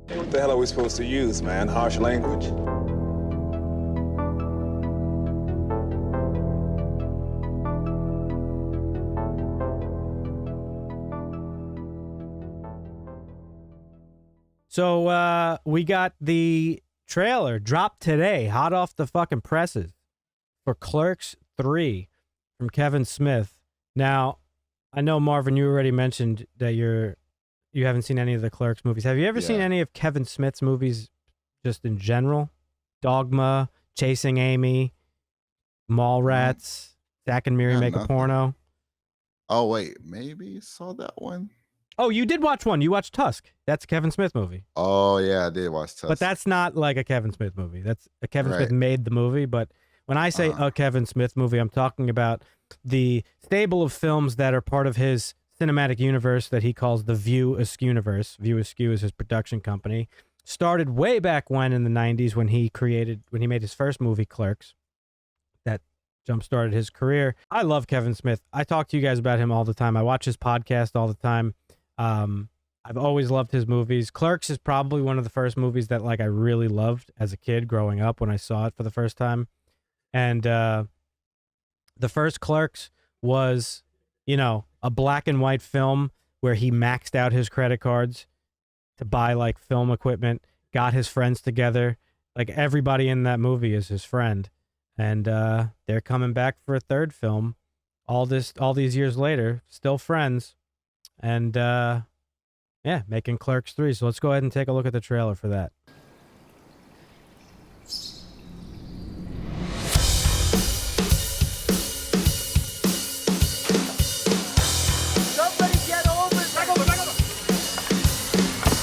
What the hell are we supposed to use, man? Harsh language? So we got the trailer dropped today, hot off the fucking presses, for Clerks 3 from Kevin Smith. Now, I know, Marvin, you already mentioned that you haven't seen any of the Clerks movies. Have you ever seen any of Kevin Smith's movies just in general? Dogma, Chasing Amy, Mallrats, Zack and Miri Make a Porno. Oh, wait, maybe saw that one. Oh, you did watch one. You watched Tusk. That's a Kevin Smith movie. Oh, yeah, I did watch Tusk. But that's not like a Kevin Smith movie. That's a Kevin Smith made the movie. But when I say a Kevin Smith movie, I'm talking about the stable of films that are part of his cinematic universe that he calls the View Askewniverse. View Askew is his production company. Started way back when in the 90s when he made his first movie, Clerks. That jump-started his career. I love Kevin Smith. I talk to you guys about him all the time. I watch his podcast all the time. I've always loved his movies. Clerks is probably one of the first movies that I really loved as a kid growing up when I saw it for the first time. And the first Clerks was, a black and white film where he maxed out his credit cards to buy film equipment, got his friends together. Everybody in that movie is his friend. And they're coming back for a third film all these years later, still friends. And, making Clerks 3. So let's go ahead and take a look at the trailer for that. Somebody get over it. Back over.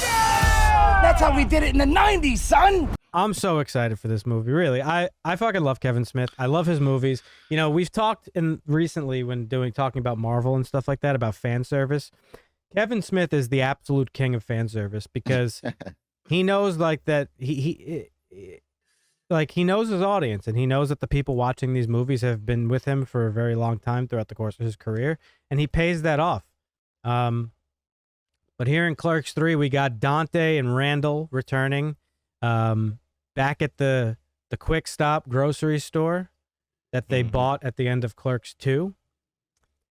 Yeah! That's how we did it in the 90s, son! I'm so excited for this movie. Really, I fucking love Kevin Smith. I love his movies. We've talked recently when talking about Marvel and stuff like that, about fan service. Kevin Smith is the absolute king of fan service because he knows that he knows his audience, and he knows that the people watching these movies have been with him for a very long time throughout the course of his career, and he pays that off. But here in Clerks 3, we got Dante and Randal returning back at the Quick Stop grocery store that they bought at the end of Clerks 2.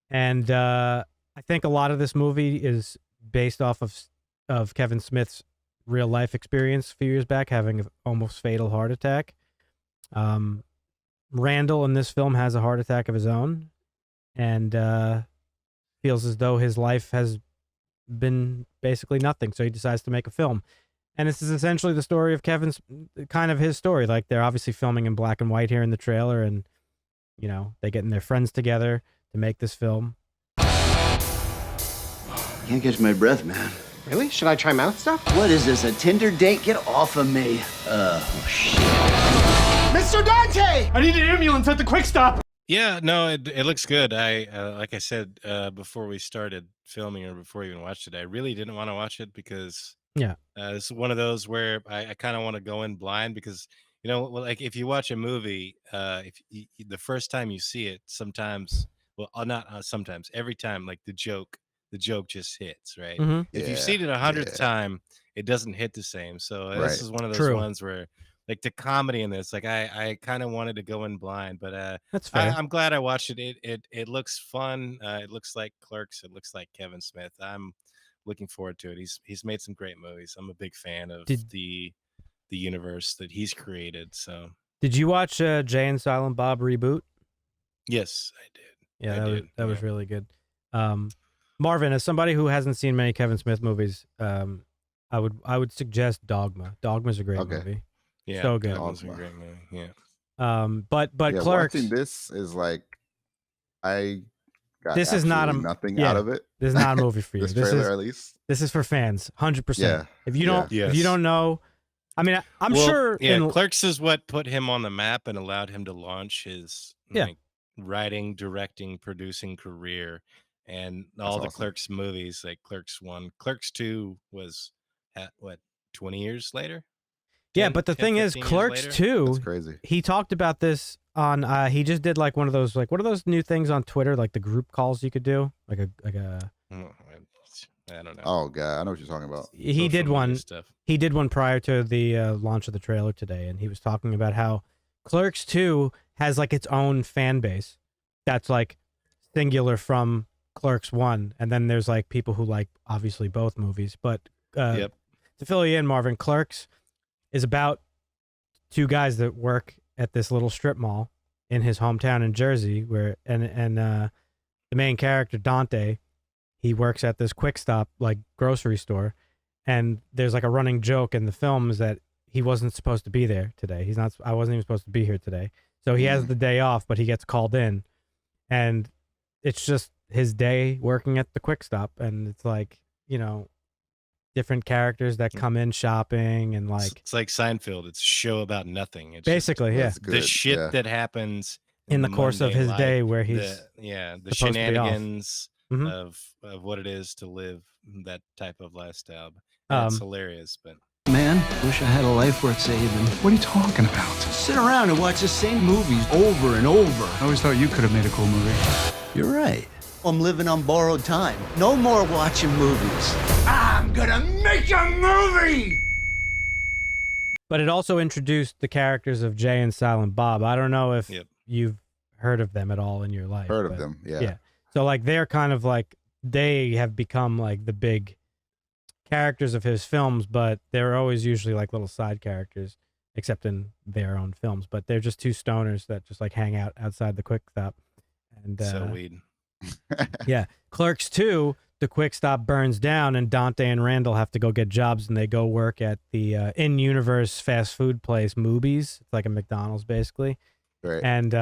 And I think a lot of this movie is based off of Kevin Smith's real life experience a few years back, having an almost fatal heart attack. Randal in this film has a heart attack of his own, and feels as though his life has been basically nothing. So he decides to make a film. And this is essentially the story of Kevin's, kind of his story. They're obviously filming in black and white here in the trailer, and, they getting their friends together to make this film. Can't catch my breath, man. Really? Should I try mouth stuff? What is this, a Tinder date? Get off of me. Oh, shit. Mr. Dante! I need an ambulance at the Quick Stop! Yeah, no, it looks good. Like I said before we started filming, or before we even watched it, I really didn't want to watch it because it's one of those where I kind of want to go in blind because, if you watch a movie, the first time you see it, sometimes, not sometimes, every time, the joke just hits, right? Mm-hmm. If you've seen it 100th time, it doesn't hit the same. So this is one of those ones where, the comedy in this, I kind of wanted to go in blind, but that's fair. I'm glad I watched it. It looks fun. It looks like Clerks. It looks like Kevin Smith. I'm looking forward to it. He's made some great movies. I'm a big fan of the universe that he's created. So, did you watch Jay and Silent Bob Reboot? Yes, I did. Yeah, that was really good. Marvin, as somebody who hasn't seen many Kevin Smith movies, I would suggest Dogma. Dogma's a great movie. Yeah, so good. Dogma's a great movie. Yeah. But Clerks. Watching this is I got this is not nothing out of it. This is not a movie for you. This trailer, at least. This is for fans, 100%. Yeah. If you don't know, I mean, I'm sure. Yeah, Clerks is what put him on the map and allowed him to launch his writing, directing, producing career, and all the Clerks movies, like Clerks 1. Clerks 2 was at 20 years later. Yeah, but the thing is, Clerks 2, that's crazy. He talked about this on, he just did one of those, what are those new things on Twitter, the group calls you could do? I don't know. Oh god, I know what you're talking about. He Social did media one. stuff. He did one prior to the launch of the trailer today, and he was talking about how Clerks 2 has like its own fan base that's like singular from Clerks 1, and then there's like people who like obviously both movies. But Yep. to fill you in, Marvin, Clerks is about two guys that work at this little strip mall in his hometown in Jersey, where the main character Dante, he works at this quick stop like grocery store, and there's like a running joke in the film is that he wasn't supposed to be there today. I wasn't even supposed to be here today. So he has the day off, but he gets called in, and it's just his day working at the quick stop, and it's like, you know, different characters that come in shopping, and like It's like Seinfeld. It's a show about nothing. It's basically, yeah, That's good. the shit yeah. that happens in the course of mundane his life, day where he's the supposed to be off. shenanigans Mhm. of what it is to live that type of lifestyle. That's Um, hilarious, but Man, wish I had a life worth saving. What are you talking about? Sit around and watch the same movies over and over. I always thought you could have made a cool movie. You're right. I'm living on borrowed time. No more watching movies. I'm gonna make a movie! but it also introduced the characters of Jay and Silent Bob. I don't know if Yep. you've heard of them at all in your life. Heard of but them? Yeah. yeah. So like they're kind of like they have become like the big characters of his films, but they're always usually like little side characters, except in their own films. But they're just two stoners that just like hang out outside the quick stop. And so weed. yeah, Clerks 2, the quick stop burns down, and Dante and Randall have to go get jobs, and they go work at the in-universe fast food place, Moobies. It's like a McDonald's basically. Right. And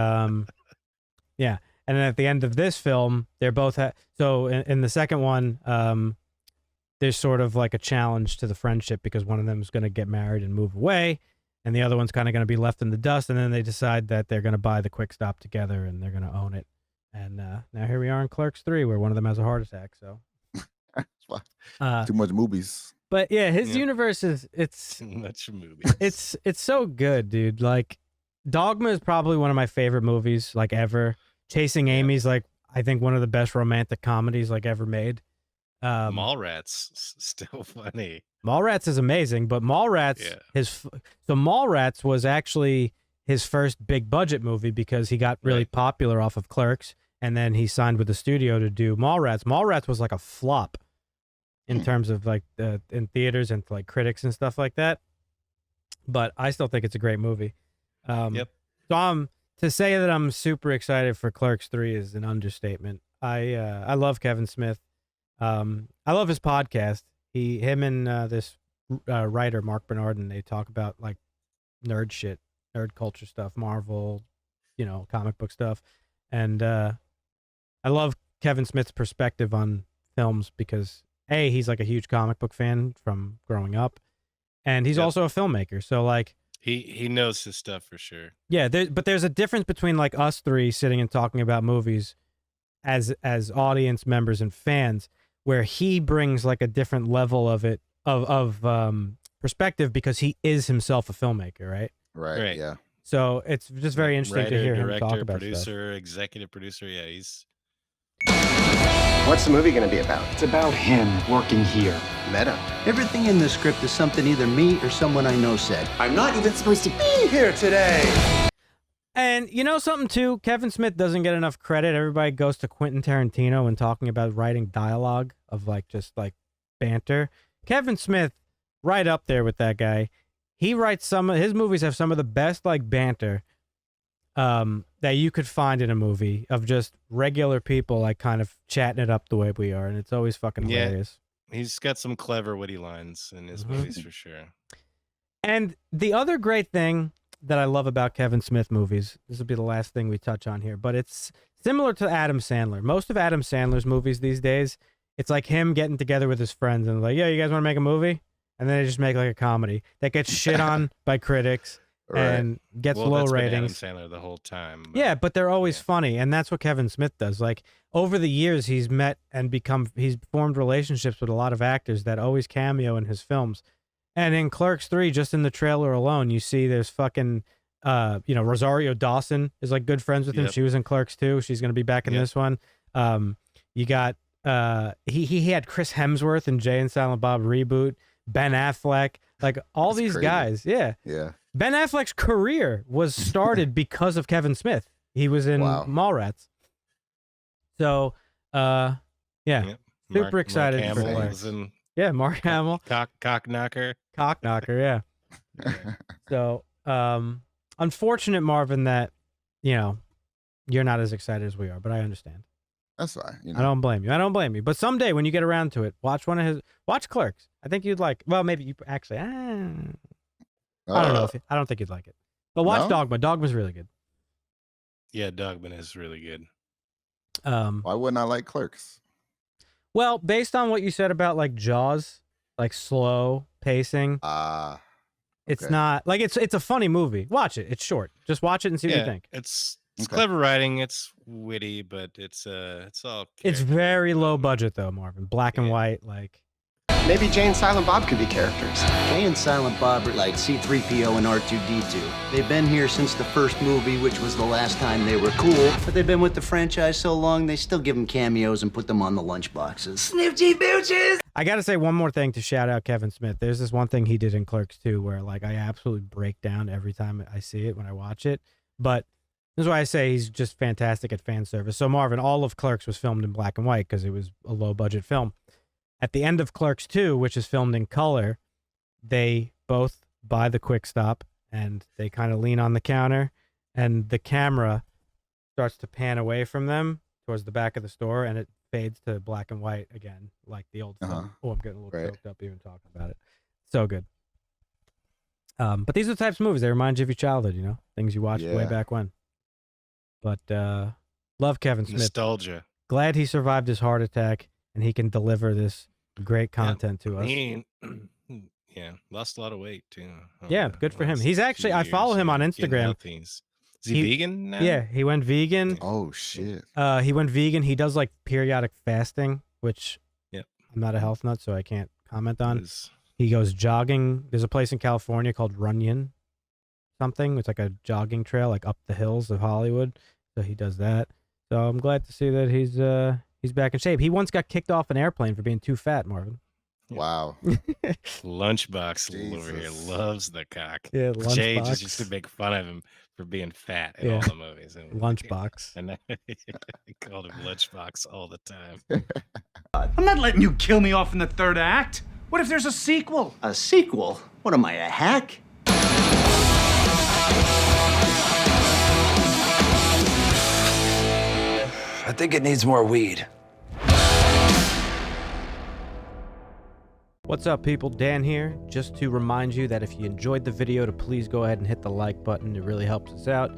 yeah, and then at the end of this film, they're both so in the second one, there's sort of like a challenge to the friendship because one of them is going to get married and move away, and the other one's kind of going to be left in the dust. And then they decide that they're going to buy the quick stop together and they're going to own it. And now here we are in Clerks 3, where one of them has a heart attack. So Too much movies. but yeah, his universe it's Too much movies. it's so good, dude. Like Dogma is probably one of my favorite movies like ever. Chasing Amy's like I think one of the best romantic comedies like ever made. Mallrats still funny. Mallrats is amazing, but Mallrats Mallrats was actually his first big budget movie because he got really popular off of Clerks, and then he signed with the studio to do Mallrats. Mallrats was like a flop in terms of like in theaters and like critics and stuff like that. But I still think it's a great movie. Yep. So to say that I'm super excited for Clerks 3 is an understatement. I love Kevin Smith. I love his podcast. Him and this writer Mark Bernardin, they talk about like nerd shit, nerd culture stuff, Marvel, you know, comic book stuff, and I love Kevin Smith's perspective on films because he's like a huge comic book fan from growing up, and he's also a filmmaker. So like he knows his stuff for sure. yeah, but there's a difference between like us three sitting and talking about movies as audience members and fans, where he brings like a different level of it of perspective because he is himself a filmmaker, right? Right. Yeah. So it's just very interesting to hear him director, talk about producer, executive producer. Yeah, he's What's the movie going to be about? It's about him working here. Meta. Everything in the script is something either me or someone I know said. I'm not even supposed to be here today. And you know something too? Kevin Smith doesn't get enough credit. Everybody goes to Quentin Tarantino and talking about writing dialogue of like just like banter. Kevin Smith, right up there with that guy. He writes his movies have some of the best like banter that you could find in a movie of just regular people like kind of chatting it up the way we are, and it's always fucking hilarious. He's got some clever witty lines in his movies for sure. And the other great thing that I love about Kevin Smith movies, this will be the last thing we touch on here, but it's similar to Adam Sandler. Most of Adam Sandler's movies these days, it's like him getting together with his friends and like, yeah, you guys want to make a movie? And then they just make like a comedy that gets shit on by critics and gets low ratings. Been Adam Sandler the whole time. Yeah, but they're always funny, and that's what Kevin Smith does. Like over the years, he's met and he's formed relationships with a lot of actors that always cameo in his films. And in Clerks 3, just in the trailer alone, you see there's fucking, Rosario Dawson is like good friends with him. She was in Clerks 2. She's going to be back in this one. You got he had Chris Hemsworth and Jay and Silent Bob reboot, Ben Affleck, like all That's these crazy. guys. Yeah. Yeah. Ben Affleck's career was started because of Kevin Smith. He was in Mallrats. So, yeah. Yep. Super excited Mark for Hamill Clerks. was in Yeah, Mark Hamill. Cock Knocker. Cock knocker, yeah. So, unfortunate, Marvin, that, you know, you're not as excited as we are, but I understand. That's fine. You know. I don't blame you. But someday when you get around to it, watch Clerks. I think you'd like. Well, maybe you actually. I don't know. I don't think you'd like it. But watch No? Dogma. Dogma's really good. Yeah, Dogman is really good. Why wouldn't I like Clerks? Well, based on what you said about like Jaws, like slow pacing, it's not like it's a funny movie. Watch it. It's short. Just watch it and see what you think. It's clever writing. It's witty, but it's all. It's very low budget though, Marvin. Black and white, like. Maybe Jay and Silent Bob could be characters. Jay and Silent Bob are like C-3PO and R2-D2. They've been here since the first movie, which was the last time they were cool. But they've been with the franchise so long, they still give them cameos and put them on the lunchboxes. Snifty Booches! I got to say one more thing to shout out Kevin Smith. There's this one thing he did in Clerks 2 where like I absolutely break down every time I see it when I watch it. But this is why I say he's just fantastic at fan service. So Marvin, all of Clerks was filmed in black and white because it was a low budget film. At the end of Clerks 2, which is filmed in color, they both buy the quick stop and they kind of lean on the counter and the camera starts to pan away from them towards the back of the store and it fades to black and white again, like the old film. Oh, I'm getting a little choked up even talking about it. So good. But these are the types of movies that remind you of your childhood, you know, things you watched way back when. But love Kevin Smith. Nostalgia. Glad he survived his heart attack and he can deliver this great content to us. Yeah, lost a lot of weight too. Yeah, good for him. He's actually, I follow him on Instagram. Is he vegan now? Yeah, he went vegan. Oh shit. He went vegan. He does like periodic fasting, which I'm not a health nut, so I can't comment on. He goes jogging. There's a place in California called Runyon something. It's like a jogging trail, like up the hills of Hollywood. So he does that. So I'm glad to see that he's back in shape. He once got kicked off an airplane for being too fat, Marvin. Wow. Lunchbox over here loves the cock. Yeah, Jay Lunchbox. just used to make fun of him for being fat in all the movies. And, Lunchbox. And I called him Lunchbox all the time. I'm not letting you kill me off in the third act. What if there's a sequel? A sequel? What am I, a hack? I think it needs more weed. What's up, people? Dan here. Just to remind you that if you enjoyed the video, to please go ahead and hit the like button. It really helps us out,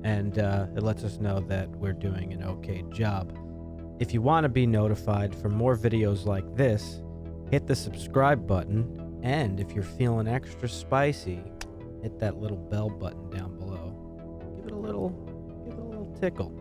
and it lets us know that we're doing an okay job. If you want to be notified for more videos like this, hit the subscribe button, and if you're feeling extra spicy, hit that little bell button down below. Give it a little tickle.